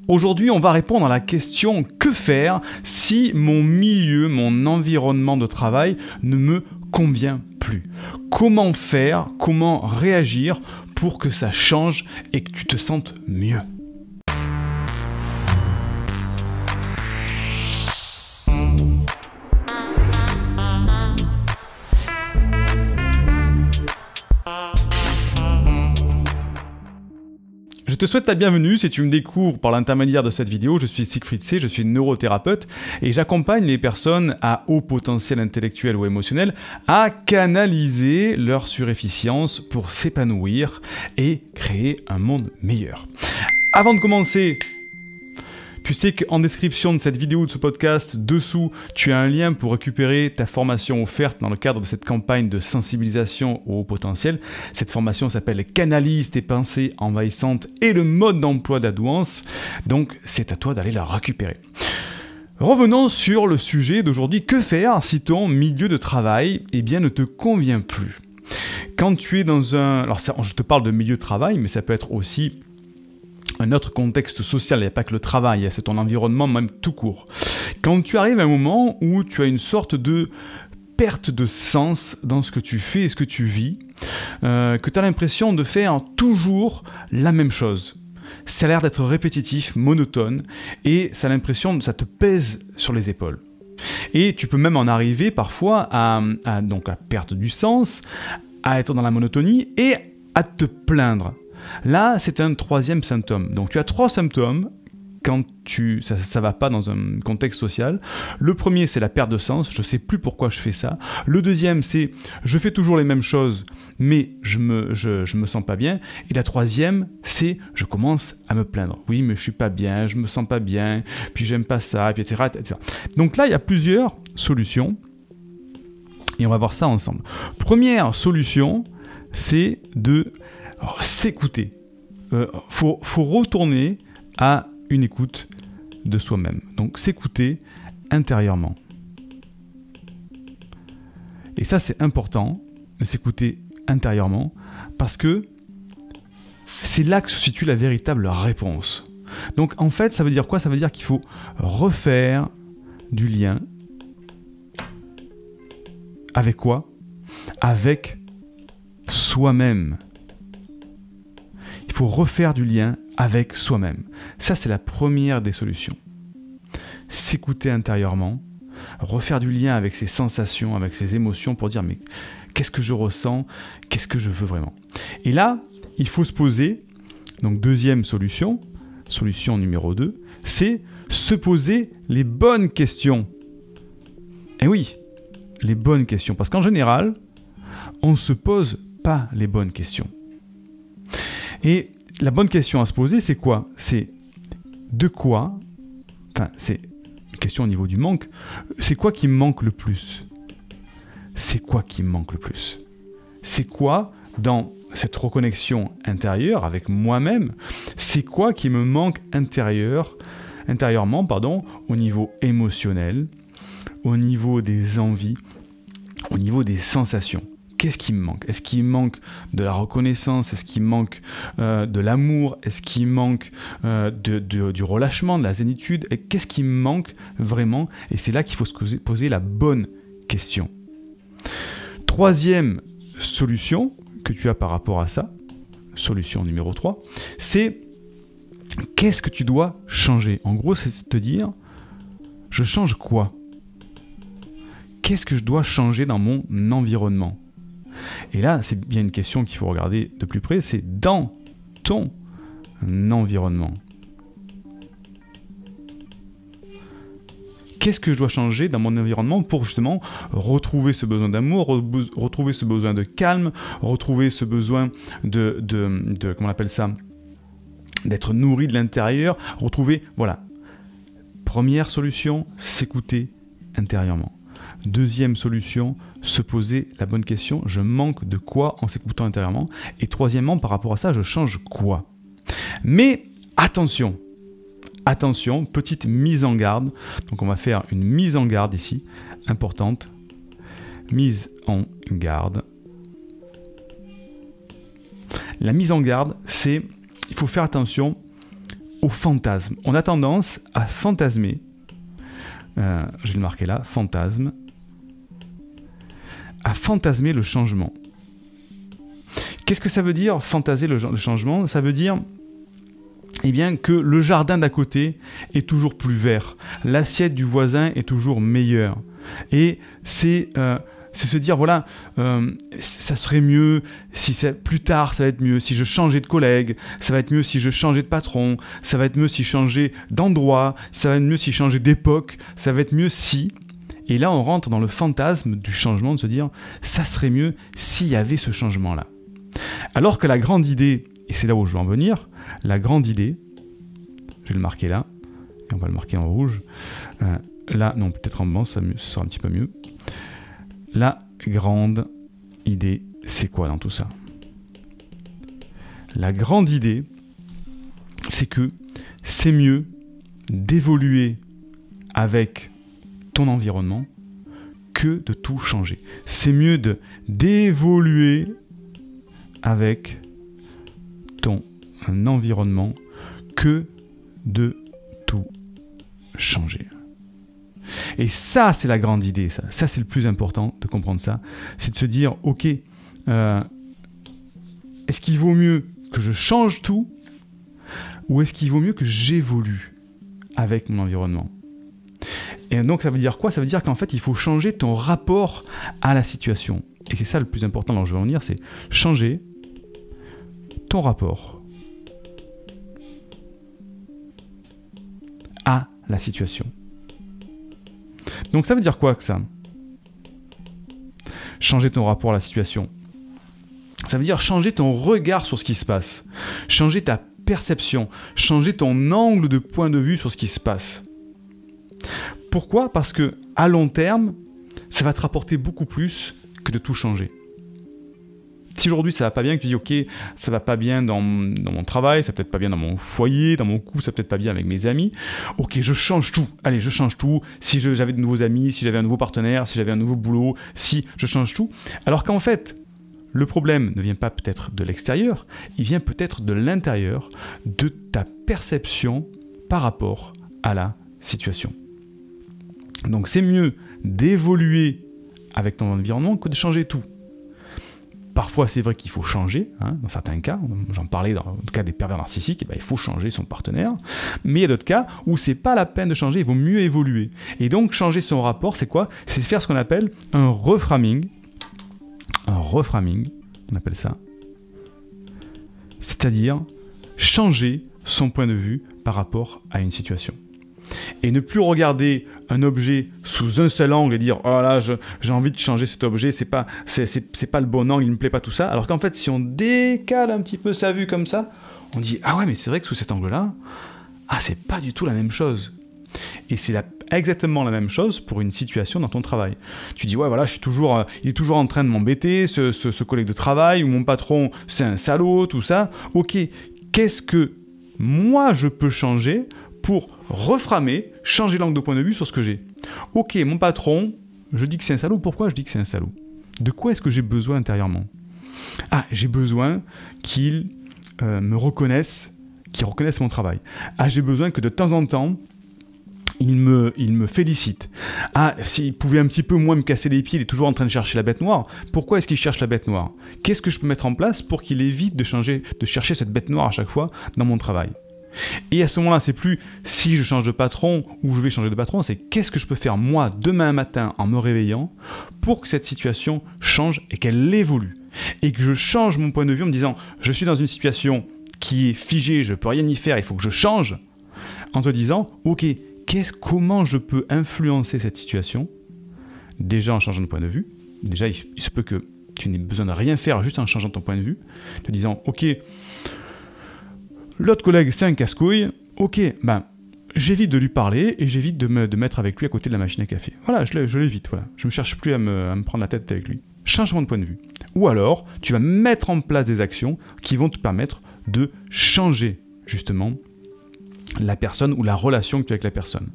Aujourd'hui, on va répondre à la question « Que faire si mon milieu, mon environnement de travail ne me convient plus ?» Comment faire, comment réagir pour que ça change et que tu te sentes mieux? Je te souhaite la bienvenue si tu me découvres par l'intermédiaire de cette vidéo. Je suis Siegfried C, je suis neurothérapeute et j'accompagne les personnes à haut potentiel intellectuel ou émotionnel à canaliser leur surefficience pour s'épanouir et créer un monde meilleur. Avant de commencer, tu sais qu'en description de cette vidéo ou de ce podcast, dessous, tu as un lien pour récupérer ta formation offerte dans le cadre de cette campagne de sensibilisation au haut potentiel. Cette formation s'appelle « Canalise tes pensées envahissantes et le mode d'emploi d'Adouance ». Donc, c'est à toi d'aller la récupérer. Revenons sur le sujet d'aujourd'hui. Que faire si ton milieu de travail ne te convient plus? Quand tu es dans un... Alors, je te parle de milieu de travail, mais ça peut être aussi un autre contexte social, il n'y a pas que le travail, c'est ton environnement même tout court. Quand tu arrives à un moment où tu as une sorte de perte de sens dans ce que tu fais et ce que tu vis, que tu as l'impression de faire toujours la même chose. Ça a l'air d'être répétitif, monotone, et ça a l'impression que ça te pèse sur les épaules. Et tu peux même en arriver parfois à perdre du sens, à être dans la monotonie et à te plaindre. Là, c'est un troisième symptôme. Donc, tu as trois symptômes quand ça va pas dans un contexte social. Le premier, c'est la perte de sens. Je sais plus pourquoi je fais ça. Le deuxième, c'est je fais toujours les mêmes choses, mais je me sens pas bien. Et la troisième, c'est je commence à me plaindre. Oui, mais je suis pas bien, je me sens pas bien, puis j'aime pas ça, puis etc., etc. Donc là, il y a plusieurs solutions. Et on va voir ça ensemble. Première solution, c'est de s'écouter. Faut retourner à une écoute de soi-même. Donc s'écouter intérieurement. Et ça, c'est important de s'écouter intérieurement parce que c'est là que se situe la véritable réponse. Donc en fait, ça veut dire quoi? Ça veut dire qu'il faut refaire du lien avec quoi? Avec soi-même. Il faut refaire du lien avec soi-même. Ça, c'est la première des solutions. S'écouter intérieurement, refaire du lien avec ses sensations, avec ses émotions pour dire mais qu'est-ce que je ressens, qu'est-ce que je veux vraiment. Et là, il faut se poser, donc deuxième solution, solution numéro 2, c'est se poser les bonnes questions. Et oui, les bonnes questions, parce qu'en général, on ne se pose pas les bonnes questions. Et la bonne question à se poser, c'est quoi? C'est de quoi? Enfin, c'est une question au niveau du manque. C'est quoi qui me manque le plus? C'est quoi qui me manque le plus? C'est quoi dans cette reconnexion intérieure avec moi-même? C'est quoi qui me manque intérieurement, au niveau émotionnel, au niveau des envies, au niveau des sensations? Qu'est-ce qui me manque? Est-ce qu'il me manque de la reconnaissance? Est-ce qu'il me manque de l'amour? Est-ce qu'il me manque du relâchement, de la zénitude? Et qu'est-ce qui me manque vraiment? Et c'est là qu'il faut se poser la bonne question. Troisième solution que tu as par rapport à ça, solution numéro 3, c'est qu'est-ce que tu dois changer? En gros, c'est de te dire, je change quoi? Qu'est-ce que je dois changer dans mon environnement? Et là, c'est bien une question qu'il faut regarder de plus près, c'est dans ton environnement. Qu'est-ce que je dois changer dans mon environnement pour justement retrouver ce besoin d'amour, retrouver ce besoin de calme, retrouver ce besoin comment on appelle ça, d'être nourri de l'intérieur, retrouver, voilà. Première solution, s'écouter intérieurement. Deuxième solution, se poser la bonne question, je manque de quoi en s'écoutant intérieurement? Et troisièmement, par rapport à ça, je change quoi? Mais attention, attention, petite mise en garde. Donc on va faire une mise en garde ici, importante. Mise en garde. La mise en garde, c'est, il faut faire attention au fantasme. On a tendance à fantasmer, je vais le marquer là, fantasme, à fantasmer le changement. Qu'est-ce que ça veut dire, fantaser le changement? Ça veut dire eh bien, que le jardin d'à côté est toujours plus vert, l'assiette du voisin est toujours meilleure. Et c'est se dire, voilà, ça serait mieux si plus tard, ça va être mieux si je changeais de collègue, ça va être mieux si je changeais de patron, ça va être mieux si je changeais d'endroit, ça va être mieux si je changeais d'époque, ça va être mieux si... Et là, on rentre dans le fantasme du changement, de se dire, ça serait mieux s'il y avait ce changement-là. Alors que la grande idée, et c'est là où je veux en venir, la grande idée, je vais le marquer là, et on va le marquer en rouge, là, non, peut-être en blanc, ça sera un petit peu mieux. La grande idée, c'est quoi dans tout ça? La grande idée, c'est que c'est mieux d'évoluer avec ton environnement que de tout changer. C'est mieux d'évoluer avec ton environnement que de tout changer. Et ça, c'est la grande idée, ça c'est le plus important de comprendre ça, c'est de se dire, ok, est-ce qu'il vaut mieux que je change tout ou est-ce qu'il vaut mieux que j'évolue avec mon environnement? Et donc ça veut dire quoi? Ça veut dire qu'en fait, il faut changer ton rapport à la situation. Et c'est ça le plus important dont je veux en venir, c'est changer ton rapport à la situation. Donc ça veut dire quoi que ça? Changer ton rapport à la situation. Ça veut dire changer ton regard sur ce qui se passe, changer ta perception, changer ton angle de point de vue sur ce qui se passe. Pourquoi? Parce que à long terme, ça va te rapporter beaucoup plus que de tout changer. Si aujourd'hui ça va pas bien, que tu dis ok, ça va pas bien dans mon travail, ça va peut-être pas bien dans mon foyer, dans mon couple, ça va peut-être pas bien avec mes amis, ok, je change tout, allez, je change tout, si j'avais de nouveaux amis, si j'avais un nouveau partenaire, si j'avais un nouveau boulot, si je change tout, alors qu'en fait, le problème ne vient pas peut-être de l'extérieur, il vient peut-être de l'intérieur, de ta perception par rapport à la situation. Donc c'est mieux d'évoluer avec ton environnement que de changer tout. Parfois, c'est vrai qu'il faut changer, hein, dans certains cas. J'en parlais dans le cas des pervers narcissiques, et ben, il faut changer son partenaire. Mais il y a d'autres cas où c'est pas la peine de changer, il vaut mieux évoluer. Et donc, changer son rapport, c'est quoi? C'est faire ce qu'on appelle un reframing. Un reframing, on appelle ça. C'est-à-dire changer son point de vue par rapport à une situation. Et ne plus regarder un objet sous un seul angle et dire « Oh là, j'ai envie de changer cet objet, c'est pas le bon angle, il me plaît pas tout ça. » Alors qu'en fait, si on décale un petit peu sa vue comme ça, on dit « Ah ouais, mais c'est vrai que sous cet angle-là, c'est pas du tout la même chose. » Et c'est exactement la même chose pour une situation dans ton travail. Tu dis « Ouais, voilà, il est toujours en train de m'embêter, ce collègue de travail, ou mon patron, c'est un salaud, tout ça. Ok, qu'est-ce que moi, je peux changer pour reframer, changer l'angle de point de vue sur ce que j'ai. Ok, mon patron, je dis que c'est un salaud. Pourquoi je dis que c'est un salaud? De quoi est-ce que j'ai besoin intérieurement? J'ai besoin qu'il me reconnaisse, qu'il reconnaisse mon travail. J'ai besoin que de temps en temps, il me félicite. S'il pouvait un petit peu moins me casser les pieds, il est toujours en train de chercher la bête noire. Pourquoi est-ce qu'il cherche la bête noire? Qu'est-ce que je peux mettre en place pour qu'il évite de chercher cette bête noire à chaque fois dans mon travail? Et à ce moment-là, c'est plus si je change de patron ou je vais changer de patron, c'est qu'est-ce que je peux faire moi demain matin en me réveillant pour que cette situation change et qu'elle évolue. Et que je change mon point de vue en me disant je suis dans une situation qui est figée, je ne peux rien y faire, il faut que je change. En te disant ok, comment je peux influencer cette situation? Déjà en changeant de point de vue. Déjà, il se peut que tu n'aies besoin de rien faire juste en changeant ton point de vue. Te disant ok, l'autre collègue, c'est un casse-couille. Ok, j'évite de lui parler et j'évite de mettre avec lui à côté de la machine à café. Voilà, je l'évite. Voilà. Je ne me cherche plus à me prendre la tête avec lui. Changement de point de vue. Ou alors, tu vas mettre en place des actions qui vont te permettre de changer, justement, la personne ou la relation que tu as avec la personne.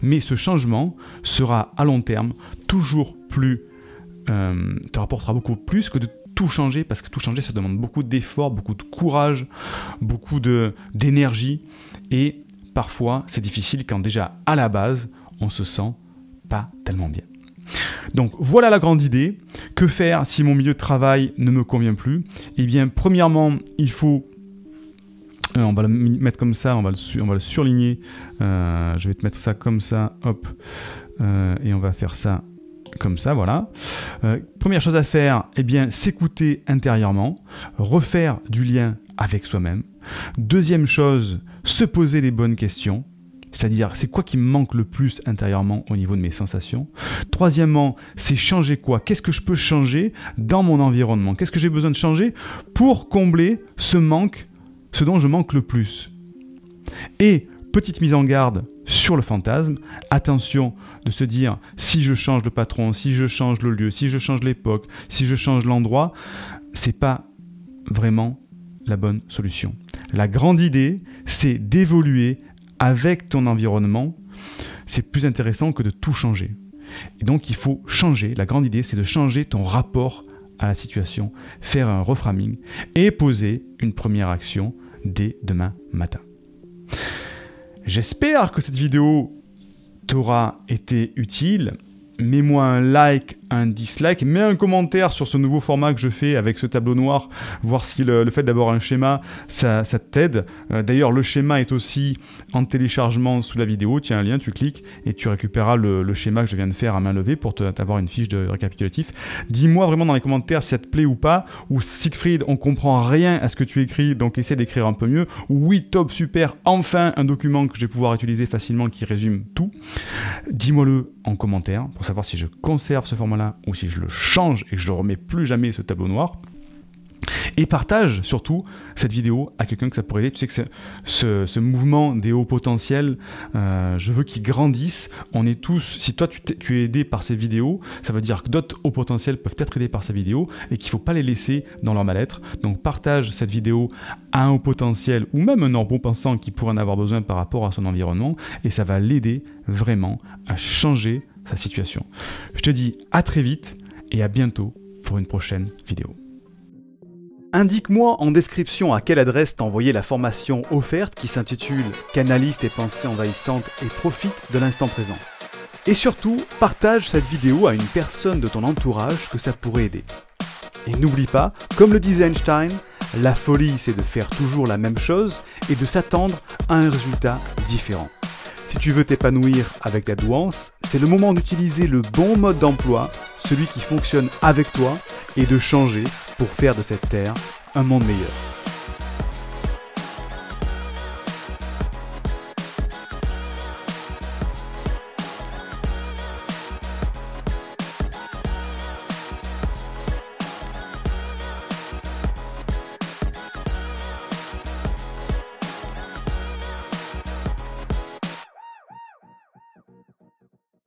Mais ce changement sera, à long terme, toujours plus... te rapportera beaucoup plus que de tout changer, parce que tout changer, ça demande beaucoup d'efforts, beaucoup de courage, beaucoup d'énergie, et parfois, c'est difficile quand déjà, à la base, on se sent pas tellement bien. Donc voilà la grande idée. Que faire si mon milieu de travail ne me convient plus? Eh bien, premièrement, il faut... on va le mettre comme ça, on va le surligner. Je vais te mettre ça comme ça, hop. Et on va faire ça comme ça, voilà. Première chose à faire, eh bien, s'écouter intérieurement, refaire du lien avec soi-même. Deuxième chose, se poser les bonnes questions. C'est-à-dire, c'est quoi qui me manque le plus intérieurement au niveau de mes sensations? Troisièmement, c'est changer quoi? Qu'est-ce que je peux changer dans mon environnement? Qu'est-ce que j'ai besoin de changer pour combler ce manque, ce dont je manque le plus? Et petite mise en garde sur le fantasme. Attention de se dire, si je change de patron, si je change le lieu, si je change l'époque, si je change l'endroit, c'est pas vraiment la bonne solution. La grande idée, c'est d'évoluer avec ton environnement. C'est plus intéressant que de tout changer. Et donc, il faut changer. La grande idée, c'est de changer ton rapport à la situation, faire un reframing et poser une première action dès demain matin. J'espère que cette vidéo t'aura été utile. Mets-moi un like, un dislike, mets un commentaire sur ce nouveau format que je fais avec ce tableau noir, voir si le fait d'avoir un schéma, ça t'aide. D'ailleurs, le schéma est aussi en téléchargement sous la vidéo. Tu as un lien, tu cliques et tu récupéreras le schéma que je viens de faire à main levée pour t'avoir une fiche de récapitulatif. Dis-moi vraiment dans les commentaires si ça te plaît ou pas, ou Siegfried, on comprend rien à ce que tu écris, donc essaie d'écrire un peu mieux. Ou oui, top, super, enfin un document que je vais pouvoir utiliser facilement qui résume tout. Dis-moi-le en commentaire pour savoir si je conserve ce format-là ou si je le change et que je ne remets plus jamais ce tableau noir. Et partage surtout cette vidéo à quelqu'un que ça pourrait aider. Tu sais que ce mouvement des hauts potentiels, je veux qu'il grandisse. On est tous, si toi tu es aidé par ces vidéos, ça veut dire que d'autres hauts potentiels peuvent être aidés par ces vidéos et qu'il ne faut pas les laisser dans leur mal-être. Donc partage cette vidéo à un haut potentiel ou même un bon pensant qui pourrait en avoir besoin par rapport à son environnement et ça va l'aider vraiment à changer sa situation. Je te dis à très vite et à bientôt pour une prochaine vidéo. Indique-moi en description à quelle adresse t'as envoyé la formation offerte qui s'intitule « Canalise tes pensées envahissantes et profite de l'instant présent ». Et surtout, partage cette vidéo à une personne de ton entourage que ça pourrait aider. Et n'oublie pas, comme le disait Einstein, la folie c'est de faire toujours la même chose et de s'attendre à un résultat différent. Si tu veux t'épanouir avec ta douance, c'est le moment d'utiliser le bon mode d'emploi, celui qui fonctionne avec toi, et de changer pour faire de cette terre un monde meilleur.